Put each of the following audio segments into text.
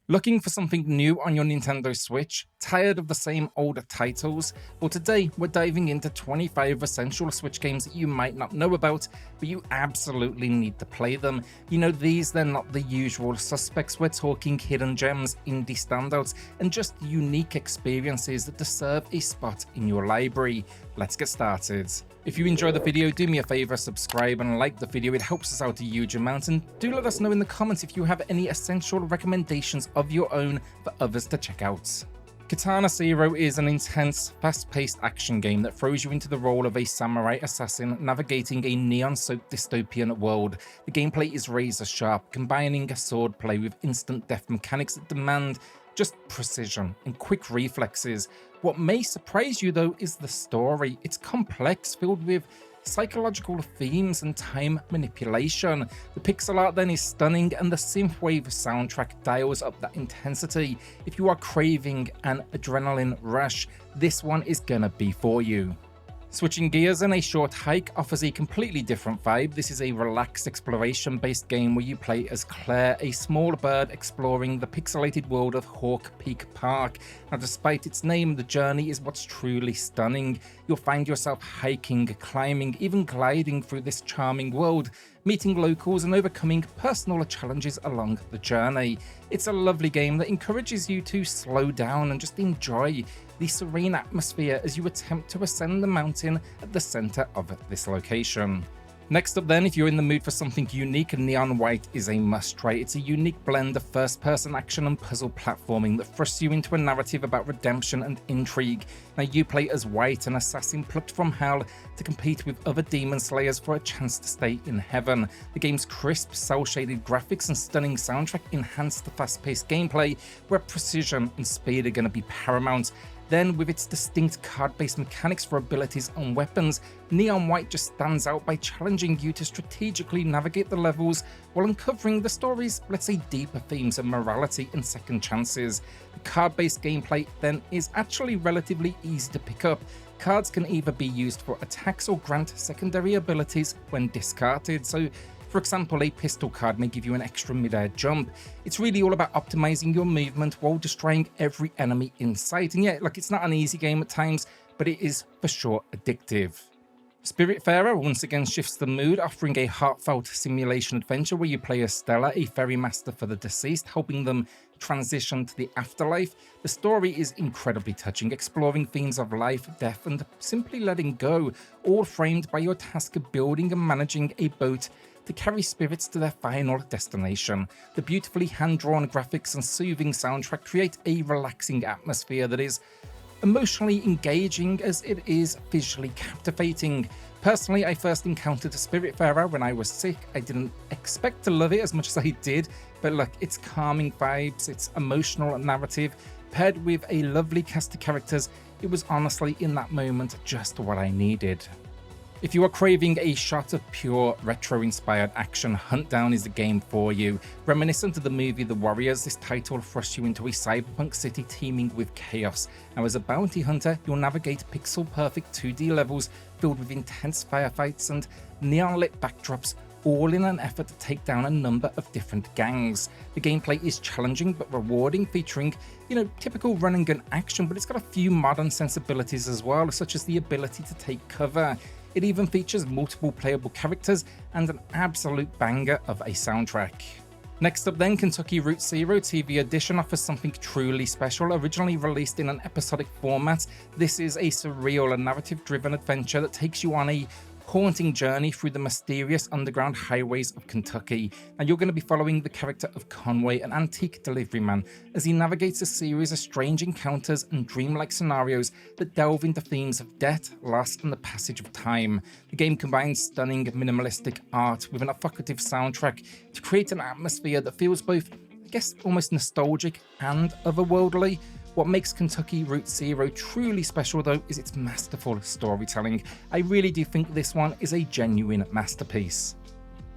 Looking for something new on your Nintendo Switch? Tired of the same old titles? Well, today we're diving into 25 essential Switch games that you might not know about, but you absolutely need to play them. You know, they're not the usual suspects. We're talking hidden gems, indie standouts, and just unique experiences that deserve a spot in your library. Let's get started. If you enjoy the video, do me a favor, subscribe and like the video. It helps us out a huge amount, and do let us know in the comments if you have any essential recommendations of your own for others to check out. Katana Zero is an intense, fast-paced action game that throws you into the role of a samurai assassin navigating a neon-soaked dystopian world. The gameplay is razor-sharp, combining swordplay with instant death mechanics that demand just precision and quick reflexes. What may surprise you though is the story. It's complex, filled with psychological themes and time manipulation. The pixel art then is stunning, and the synthwave soundtrack dials up that intensity. If you are craving an adrenaline rush, this one is gonna be for you. Switching gears, and A Short Hike offers a completely different vibe. This is a relaxed exploration-based game where you play as Claire, a small bird exploring the pixelated world of Hawk Peak Park. Now, despite its name, the journey is what's truly stunning. You'll find yourself hiking, climbing, even gliding through this charming world, meeting locals and overcoming personal challenges along the journey. It's a lovely game that encourages you to slow down and just enjoy the serene atmosphere as you attempt to ascend the mountain at the center of this location. Next up then, if you're in the mood for something unique, Neon White is a must-try. It's a unique blend of first-person action and puzzle platforming that thrusts you into a narrative about redemption and intrigue. Now, you play as White, an assassin plucked from hell to compete with other demon slayers for a chance to stay in heaven. The game's crisp, cel-shaded graphics and stunning soundtrack enhance the fast-paced gameplay, where precision and speed are going to be paramount. Then, with its distinct card-based mechanics for abilities and weapons, Neon White just stands out by challenging you to strategically navigate the levels while uncovering the story's, let's say, deeper themes of morality and second chances. The card-based gameplay then is actually relatively easy to pick up. Cards can either be used for attacks or grant secondary abilities when discarded. So, for example, a pistol card may give you an extra mid-air jump. It's really all about optimizing your movement while destroying every enemy in sight. And yeah, look, it's not an easy game at times, but it is for sure addictive. Spiritfarer once again shifts the mood, offering a heartfelt simulation adventure where you play as Stella, a ferrymaster for the deceased, helping them transition to the afterlife. The story is incredibly touching, exploring themes of life, death, and simply letting go, all framed by your task of building and managing a boat to carry spirits to their final destination. The beautifully hand-drawn graphics and soothing soundtrack create a relaxing atmosphere that is emotionally engaging as it is visually captivating. Personally, I first encountered Spiritfarer when I was sick. I didn't expect to love it as much as I did, but look, it's calming vibes, it's emotional narrative, paired with a lovely cast of characters. It was honestly, in that moment, just what I needed. If you are craving a shot of pure retro-inspired action, HUNTDOWN is the game for you. Reminiscent of the movie The Warriors, this title thrusts you into a cyberpunk city teeming with chaos. Now, as a bounty hunter, you'll navigate pixel-perfect 2D levels filled with intense firefights and neon-lit backdrops, all in an effort to take down a number of different gangs. The gameplay is challenging but rewarding, featuring, typical run-and-gun action, but it's got a few modern sensibilities as well, such as the ability to take cover. It even features multiple playable characters and an absolute banger of a soundtrack. Next up then, Kentucky Route Zero TV Edition offers something truly special. Originally released in an episodic format, this is a surreal and narrative-driven adventure that takes you on a haunting journey through the mysterious underground highways of Kentucky. And you're going to be following the character of Conway, an antique delivery man, as he navigates a series of strange encounters and dreamlike scenarios that delve into themes of death, loss, and the passage of time. The game combines stunning minimalistic art with an evocative soundtrack to create an atmosphere that feels both, almost nostalgic and otherworldly. What makes Kentucky Route Zero truly special though is its masterful storytelling. I really do think this one is a genuine masterpiece.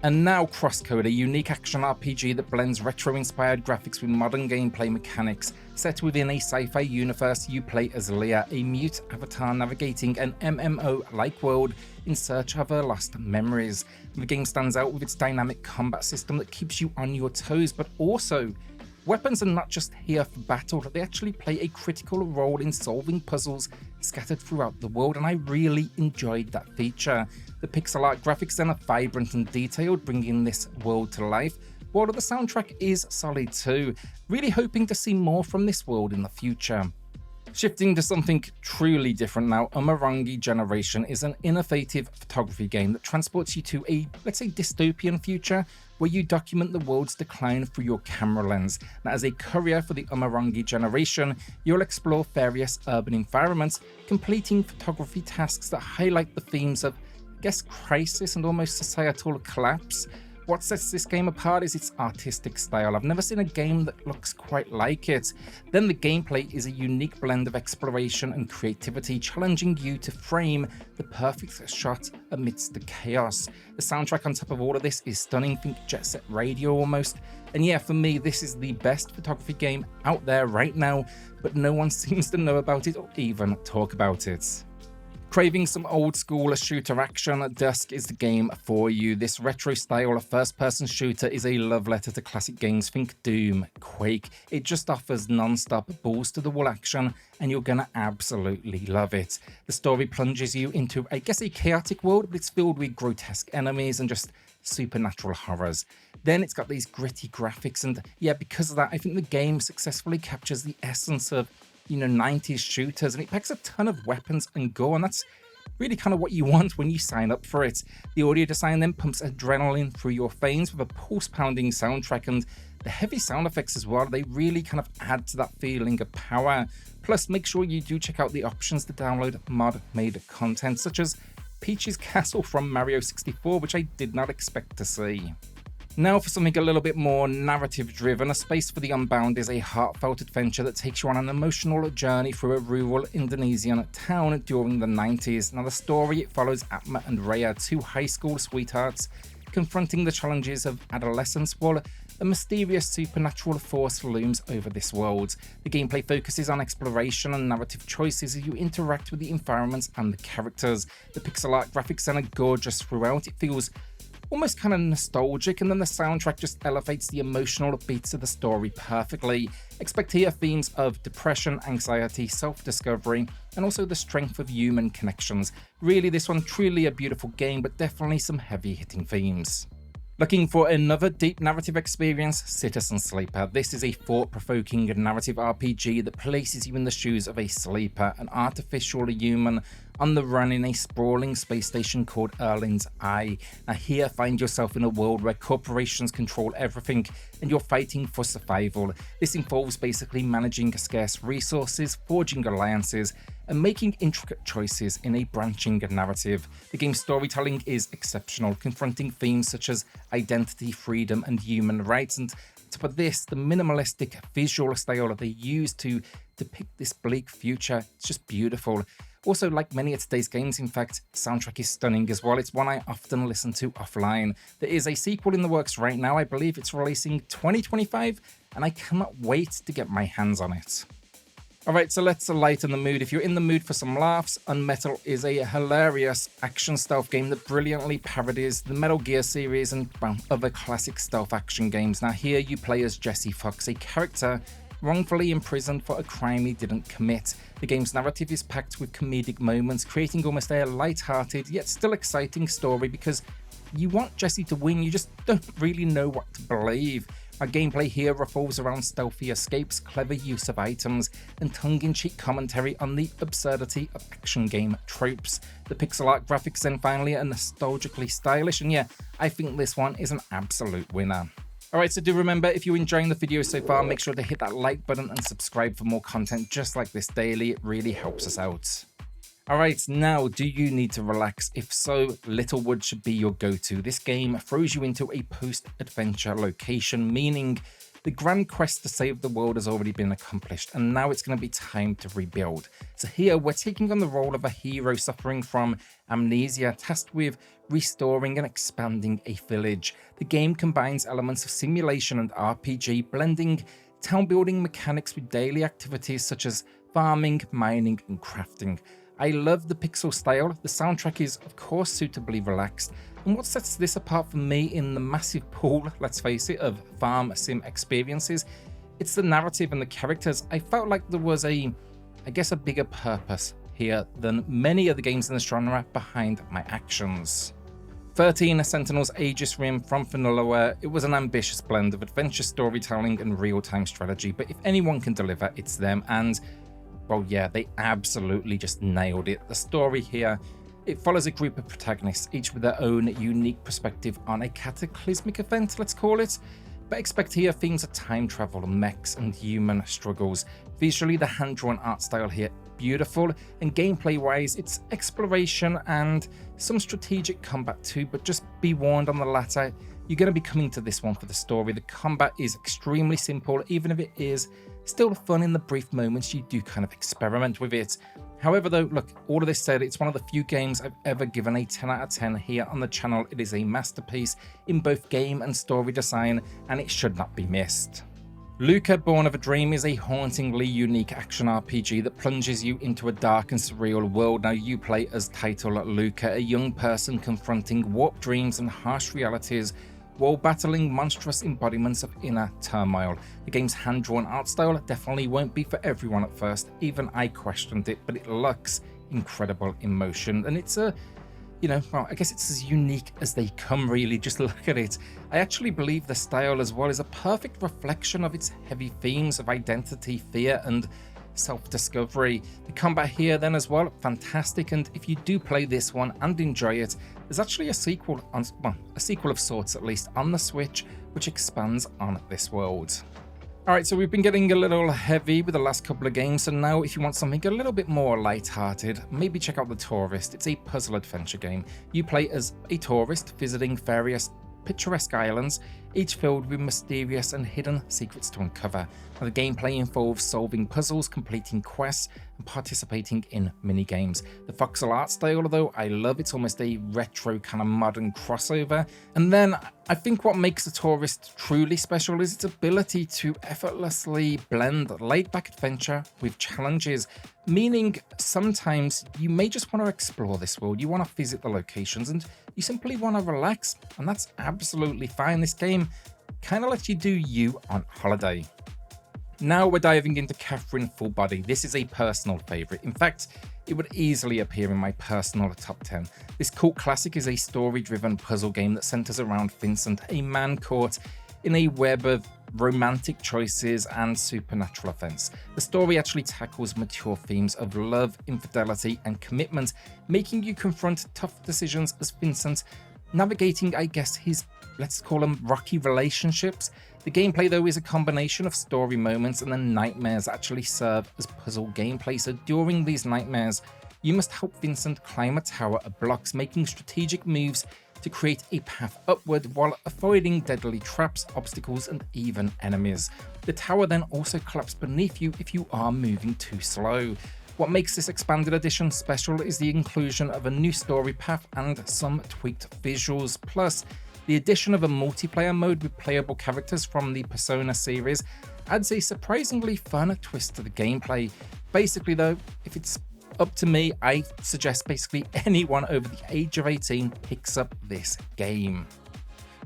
And now CROSSCODE, a unique action RPG that blends retro-inspired graphics with modern gameplay mechanics. Set within a sci-fi universe, you play as Leah, a mute avatar navigating an MMO-like world in search of her lost memories. The game stands out with its dynamic combat system that keeps you on your toes, but also Weapons are not just here for battle, they actually play a critical role in solving puzzles scattered throughout the world, and I really enjoyed that feature. The pixel art graphics then are vibrant and detailed, bringing this world to life, while the soundtrack is solid too. Really hoping to see more from this world in the future. Shifting to something truly different now, UMURANGI Generation is an innovative photography game that transports you to a, let's say, dystopian future where you document the world's decline through your camera lens. Now, as a courier for the UMURANGI Generation, you'll explore various urban environments, completing photography tasks that highlight the themes of, I guess, crisis and almost societal collapse. What sets this game apart is its artistic style. I've never seen a game that looks quite like it. Then the gameplay is a unique blend of exploration and creativity, challenging you to frame the perfect shot amidst the chaos. The soundtrack on top of all of this is stunning, think Jet Set Radio almost. And yeah, for me, this is the best photography game out there right now, but no one seems to know about it or even talk about it. Craving some old school shooter action, DUSK is the game for you. This retro style first-person shooter is a love letter to classic games, think Doom, Quake. It just offers non-stop balls to the wall action and you're gonna absolutely love it. The story plunges you into, I guess, a chaotic world, but it's filled with grotesque enemies and just supernatural horrors. Then it's got these gritty graphics, and yeah, because of that, I think the game successfully captures the essence of 90s shooters, and it packs a ton of weapons and gore, and that's really kind of what you want when you sign up for it. The audio design then pumps adrenaline through your veins with a pulse-pounding soundtrack, and the heavy sound effects as well, they really kind of add to that feeling of power. Plus, make sure you do check out the options to download mod-made content, such as Peach's Castle from Mario 64, which I did not expect to see. Now for something a little bit more narrative-driven, A Space for the Unbound is a heartfelt adventure that takes you on an emotional journey through a rural Indonesian town during the 90s. Now the story follows Atma and Rhea, two high school sweethearts, confronting the challenges of adolescence while a mysterious supernatural force looms over this world. The gameplay focuses on exploration and narrative choices as you interact with the environments and the characters. The pixel art graphics then are gorgeous throughout. It feels almost kind of nostalgic, and then the soundtrack just elevates the emotional beats of the story perfectly. Expect here themes of depression, anxiety, self-discovery, and also the strength of human connections. Really, this one truly a beautiful game, but definitely some heavy-hitting themes. Looking for another deep narrative experience? Citizen Sleeper. This is a thought-provoking narrative RPG that places you in the shoes of a sleeper, an artificial human on the run in a sprawling space station called Erlin's Eye. Now here, find yourself in a world where corporations control everything and you're fighting for survival. This involves basically managing scarce resources, forging alliances, and making intricate choices in a branching narrative. The game's storytelling is exceptional, confronting themes such as identity, freedom, and human rights. And to put this, the minimalistic visual style that they use to depict this bleak future, it's just beautiful. Also, like many of today's games, in fact, the soundtrack is stunning as well. It's one I often listen to offline. There is a sequel in the works right now. I believe it's releasing 2025, and I cannot wait to get my hands on it. Alright, so let's lighten the mood. If you're in the mood for some laughs, UNMETAL is a hilarious action stealth game that brilliantly parodies the Metal Gear series and other classic stealth action games. Now here you play as Jesse Fox, a character wrongfully imprisoned for a crime he didn't commit. The game's narrative is packed with comedic moments, creating almost a light-hearted yet still exciting story because you want Jesse to win, you just don't really know what to believe. Our gameplay here revolves around stealthy escapes, clever use of items, and tongue-in-cheek commentary on the absurdity of action game tropes. The pixel art graphics then finally are nostalgically stylish, and yeah, I think this one is an absolute winner. Alright, so do remember, if you're enjoying the video so far, make sure to hit that like button and subscribe for more content just like this daily. It really helps us out. Alright, now, do you need to relax? If so, Littlewood should be your go-to. This game throws you into a post-adventure location, meaning the grand quest to save the world has already been accomplished, and now it's going to be time to rebuild. So here, we're taking on the role of a hero suffering from amnesia, tasked with restoring and expanding a village. The game combines elements of simulation and RPG, blending town-building mechanics with daily activities such as farming, mining, and crafting. I love the pixel style, the soundtrack is of course suitably relaxed, and what sets this apart for me in the massive pool, let's face it, of farm sim experiences It's the narrative and the characters. I felt like there was a bigger purpose here than many other games in the genre behind my actions. 13 Sentinels Aegis Rim from Vanillaware. It was an ambitious blend of adventure storytelling and real-time strategy, but if anyone can deliver, it's them, and well, yeah, they absolutely just nailed it. The story here, it follows a group of protagonists, each with their own unique perspective on a cataclysmic event, let's call it. But expect here themes of time travel, mechs, and human struggles. Visually, the hand-drawn art style here, beautiful, and gameplay-wise, it's exploration and some strategic combat too, but just be warned on the latter, you're going to be coming to this one for the story. The combat is extremely simple, even if it is still fun in the brief moments you do kind of experiment with it. However though, look, all of this said, it's one of the few games I've ever given a 10 out of 10 here on the channel. It is a masterpiece in both game and story design, and it should not be missed. LUCAH Born of a Dream is a hauntingly unique action RPG that plunges you into a dark and surreal world. Now you play as title LUCAH, a young person confronting warped dreams and harsh realities while battling monstrous embodiments of inner turmoil. The game's hand-drawn art style definitely won't be for everyone at first. Even I questioned it, but it looks incredible in motion, and it's well, I guess it's as unique as they come, really. Just look at it. I actually believe the style as well is a perfect reflection of its heavy themes of identity, fear, and self-discovery. The combat here then as well, fantastic, and if you do play this one and enjoy it, there's actually a sequel of sorts at least on the Switch, which expands on this world. Alright, so we've been getting a little heavy with the last couple of games, so now if you want something a little bit more light-hearted, maybe check out The Tourist. It's a puzzle adventure game. You play as a tourist visiting various picturesque islands, each filled with mysterious and hidden secrets to uncover. Now, the gameplay involves solving puzzles, completing quests, and participating in mini-games. The voxel art style, though, I love. It's almost a retro kind of modern crossover. And then I think what makes The Tourist truly special is its ability to effortlessly blend laid-back adventure with challenges, meaning sometimes you may just want to explore this world, you want to visit the locations, and you simply want to relax, and that's absolutely fine. This game kind of lets you do you on holiday. Now we're diving into Catherine Full Body. This is a personal favourite. In fact, it would easily appear in my personal top 10. This cult classic is a story-driven puzzle game that centres around Vincent, a man caught in a web of romantic choices and supernatural events. The story actually tackles mature themes of love, infidelity, and commitment, making you confront tough decisions as Vincent navigating, I guess, his, let's call them, rocky relationships. The gameplay, though, is a combination of story moments, and then nightmares actually serve as puzzle gameplay. So during these nightmares, you must help Vincent climb a tower of blocks, making strategic moves to create a path upward while avoiding deadly traps, obstacles, and even enemies. The tower then also collapses beneath you if you are moving too slow. What makes this expanded edition special is the inclusion of a new story path and some tweaked visuals, plus the addition of a multiplayer mode with playable characters from the Persona series adds a surprisingly fun twist to the gameplay. Basically though, if it's up to me, I suggest basically anyone over the age of 18 picks up this game.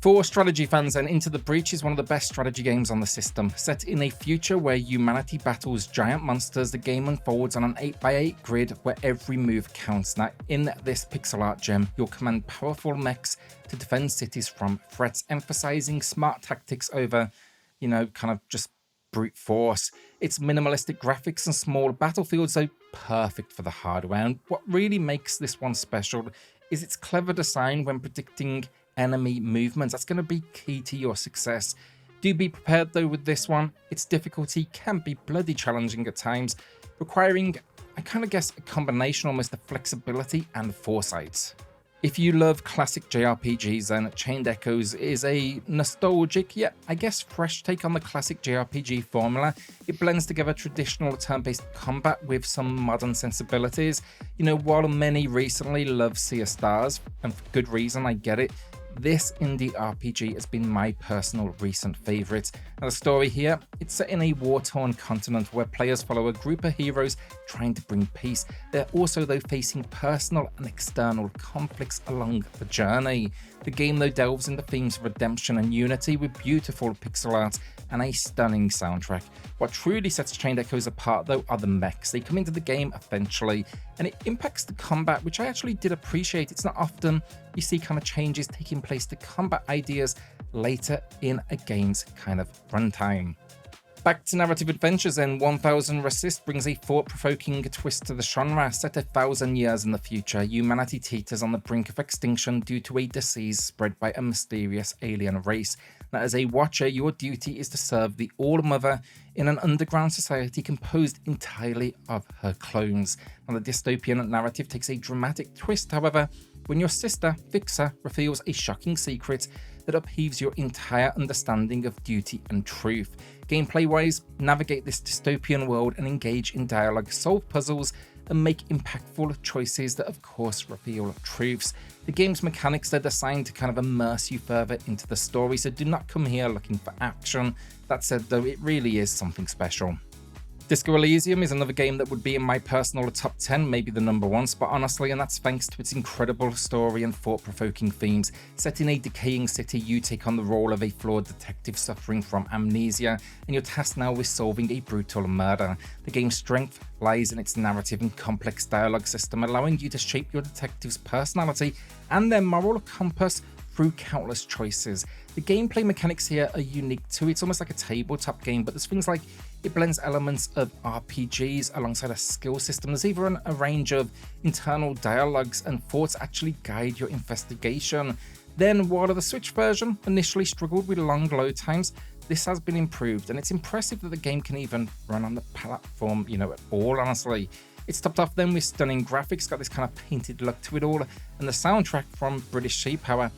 For strategy fans, then, Into the Breach is one of the best strategy games on the system. Set in a future where humanity battles giant monsters, the game unfolds on an 8x8 grid where every move counts. Now, in this pixel art gem, you'll command powerful mechs to defend cities from threats, emphasizing smart tactics over, kind of just brute force. Its minimalistic graphics and small battlefields are perfect for the hardware, and what really makes this one special is its clever design when predicting enemy movements. That's going to be key to your success. Do be prepared though with this one. Its difficulty can be bloody challenging at times, requiring, I kind of guess, a combination almost of flexibility and foresight. If you love classic JRPGs, then Chained Echoes is a nostalgic, yet I guess fresh take on the classic JRPG formula. It blends together traditional turn-based combat with some modern sensibilities. While many recently love Sea of Stars, and for good reason, I get it, this indie RPG has been my personal recent favourite. Now, the story here, it's set in a war-torn continent where players follow a group of heroes trying to bring peace. They're also, though, facing personal and external conflicts along the journey. The game, though, delves into themes of redemption and unity with beautiful pixel art and a stunning soundtrack. What truly sets Chained Echoes apart though are the mechs. They come into the game eventually, and it impacts the combat, which I actually did appreciate. It's not often you see kind of changes taking place to combat ideas later in a game's kind of runtime. Back to narrative adventures then, 1000 Resist brings a thought-provoking twist to the genre. Set 1,000 years in the future, humanity teeters on the brink of extinction due to a disease spread by a mysterious alien race. Now, as a watcher, your duty is to serve the All-Mother in an underground society composed entirely of her clones. Now, the dystopian narrative takes a dramatic twist, however, when your sister, Fixer, reveals a shocking secret that upheaves your entire understanding of duty and truth. Gameplay-wise, navigate this dystopian world and engage in dialogue, solve puzzles, and make impactful choices that of course reveal truths. The game's mechanics are designed to kind of immerse you further into the story, so do not come here looking for action. That said though, it really is something special. Disco Elysium is another game that would be in my personal top 10, maybe the number 1 spot honestly, and that's thanks to its incredible story and thought-provoking themes. Set in a decaying city, you take on the role of a flawed detective suffering from amnesia, and you're tasked now with solving a brutal murder. The game's strength lies in its narrative and complex dialogue system, allowing you to shape your detective's personality and their moral compass through countless choices. The gameplay mechanics here are unique too. It's almost like a tabletop game, but there's things like it blends elements of RPGs alongside a skill system. There's even a range of internal dialogues and thoughts actually guide your investigation. Then, while the Switch version initially struggled with long load times, this has been improved, and it's impressive that the game can even run on the platform, at all, honestly. It's topped off then with stunning graphics, got this kind of painted look to it all, and the soundtrack from British Sea Power.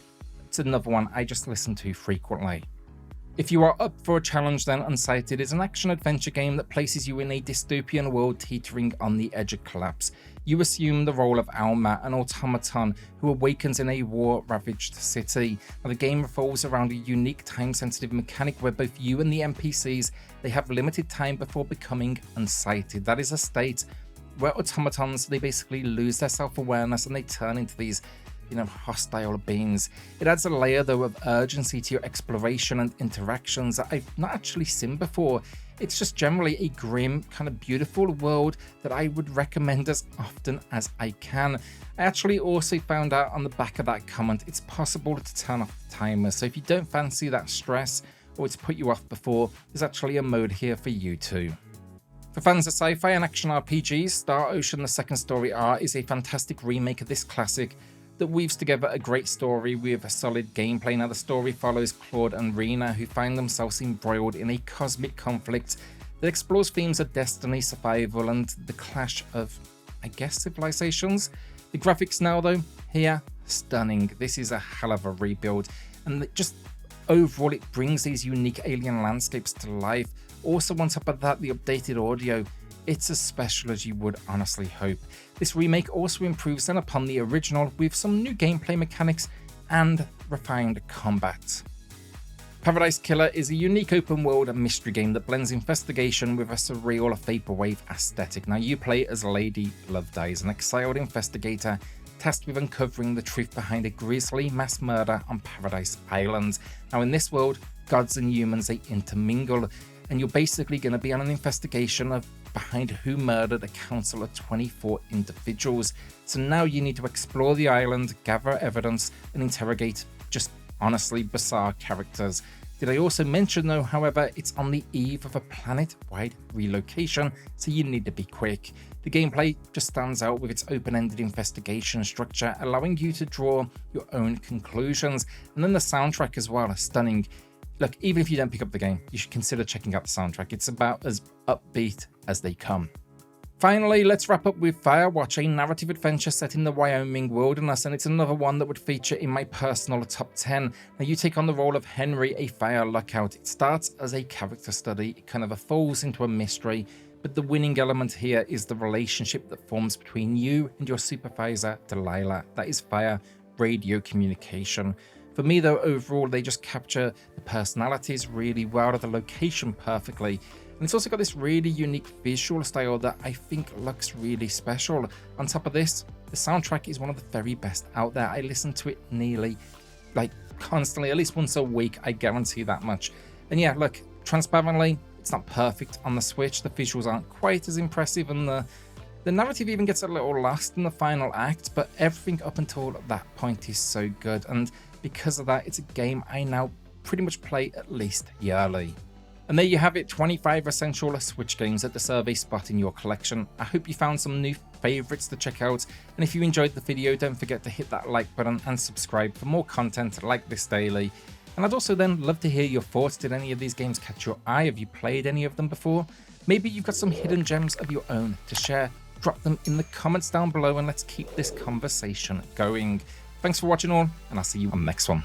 It's another one I just listen to frequently. If you are up for a challenge then, Unsighted is an action-adventure game that places you in a dystopian world teetering on the edge of collapse. You assume the role of Alma, an automaton who awakens in a war-ravaged city. Now, the game revolves around a unique time-sensitive mechanic where both you and the NPCs, they have limited time before becoming unsighted. That is a state where automatons, they basically lose their self-awareness and they turn into these hostile beings. It adds a layer though of urgency to your exploration and interactions that I've not actually seen before. It's just generally a grim, kind of beautiful world that I would recommend as often as I can. I actually also found out on the back of that comment, it's possible to turn off the timer. So if you don't fancy that stress or it's put you off before, there's actually a mode here for you too. For fans of sci-fi and action RPGs, Star Ocean: The Second Story R is a fantastic remake of this classic that weaves together a great story with a solid gameplay. Now, the story follows Claude and Rena, who find themselves embroiled in a cosmic conflict that explores themes of destiny, survival, and the clash of, civilizations. The graphics now, though, here, stunning. This is a hell of a rebuild, and just overall, it brings these unique alien landscapes to life. Also, on top of that, the updated audio. It's as special as you would honestly hope. This remake also improves then upon the original with some new gameplay mechanics and refined combat. Paradise Killer is a unique open world mystery game that blends investigation with a surreal vaporwave aesthetic. Now, you play as Lady Lovedays, an exiled investigator tasked with uncovering the truth behind a grisly mass murder on Paradise Island. Now, in this world, gods and humans, they intermingle, and you're basically going to be on an investigation of behind who murdered a council of 24 individuals. So now you need to explore the island, gather evidence, and interrogate just honestly bizarre characters. Did I also mention though, however, it's on the eve of a planet-wide relocation, so you need to be quick. The gameplay just stands out with its open-ended investigation structure, allowing you to draw your own conclusions. And then the soundtrack as well is stunning. Look, even if you don't pick up the game, you should consider checking out the soundtrack. It's about as upbeat as they come. Finally, let's wrap up with Firewatch, a narrative adventure set in the Wyoming wilderness, and it's another one that would feature in my personal top 10. Now, you take on the role of Henry, a fire lookout. It starts as a character study, it kind of evolves into a mystery, but the winning element here is the relationship that forms between you and your supervisor, Delilah. That is via radio communication. For me though, overall, they just capture the personalities really well, the location perfectly. And it's also got this really unique visual style that I think looks really special. On top of this, the soundtrack is one of the very best out there. I listen to it nearly constantly, at least once a week, I guarantee that much. And yeah, look, Transparently, it's not perfect on the Switch, the visuals aren't quite as impressive, and the narrative even gets a little lost in the final act, but everything up until that point is so good, and because of that, it's a game I now pretty much play at least yearly. And there you have it, 25 essential Switch games that deserve a spot in your collection. I hope you found some new favourites to check out, and if you enjoyed the video, don't forget to hit that like button and subscribe for more content like this daily. And I'd also then love to hear your thoughts. Did any of these games catch your eye? Have you played any of them before? Maybe you've got some hidden gems of your own to share. Drop them in the comments down below and let's keep this conversation going. Thanks for watching all, and I'll see you on the next one.